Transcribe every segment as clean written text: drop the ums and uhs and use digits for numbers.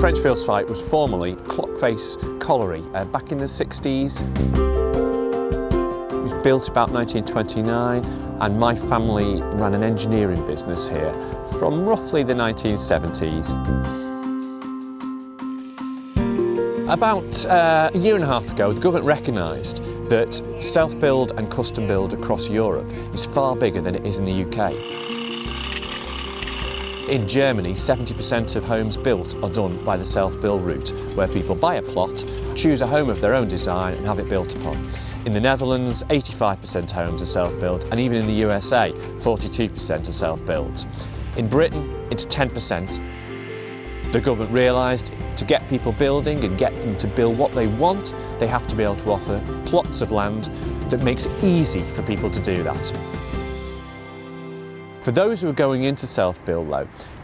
Frenchfield site was formerly Clockface Colliery back in the 60s. It was built about 1929, and my family ran an engineering business here from roughly the 1970s. About a year and a half ago, the government recognised that self-build and custom build across Europe is far bigger than it is in the UK. In Germany, 70% of homes built are done by the self-build route, where people buy a plot, choose a home of their own design and have it built upon. In the Netherlands, 85% homes are self-built, and even in the USA, 42% are self-built. In Britain, it's 10%. The government realised to get people building and get them to build what they want, they have to be able to offer plots of land that makes it easy for people to do that. For those who are going into self-build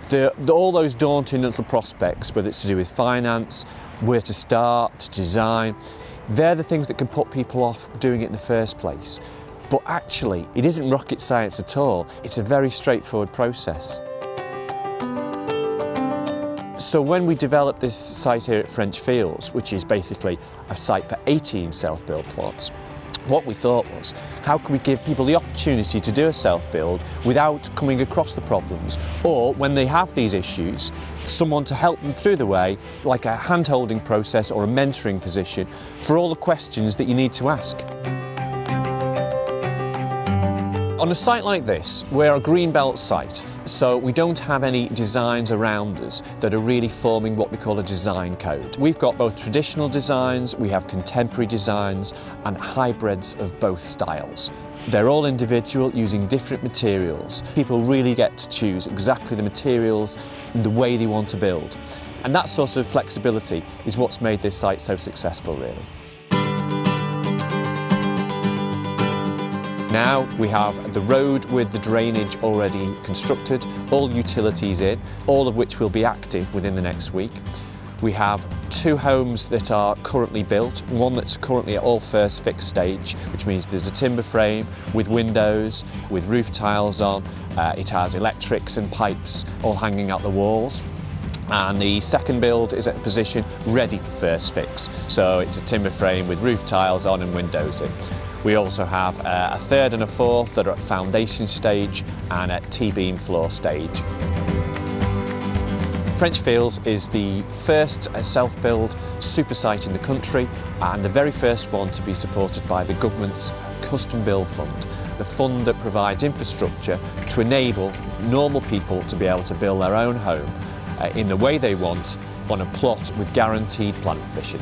though, all those daunting little prospects, whether it's to do with finance, where to start, to design, they're the things that can put people off doing it in the first place. But actually, it isn't rocket science at all. It's a very straightforward process. So when we developed this site here at Frenchfields, which is basically a site for 18 self-build plots, what we thought was, how can we give people the opportunity to do a self-build without coming across the problems, or when they have these issues, someone to help them through the way, like a hand-holding process or a mentoring position for all the questions that you need to ask. On a site like this, we're a greenbelt site, so we don't have any designs around us that are really forming what we call a design code. We've got both traditional designs, we have contemporary designs and hybrids of both styles. They're all individual, using different materials. People really get to choose exactly the materials and the way they want to build. And that sort of flexibility is what's made this site so successful, really. Now we have the road with the drainage already constructed, all utilities in, all of which will be active within the next week. We have 2 homes that are currently built, one that's currently at all first fix stage, which means there's a timber frame with windows, with roof tiles on, it has electrics and pipes all hanging out the walls. And the second build is at a position ready for first fix, so it's a timber frame with roof tiles on and windows in. We also have a third and a fourth that are at foundation stage and at T-beam floor stage. Frenchfields is the first self-build super site in the country and the very first one to be supported by the government's Custom Build Fund, the fund that provides infrastructure to enable normal people to be able to build their own home in the way they want on a plot with guaranteed planning permission.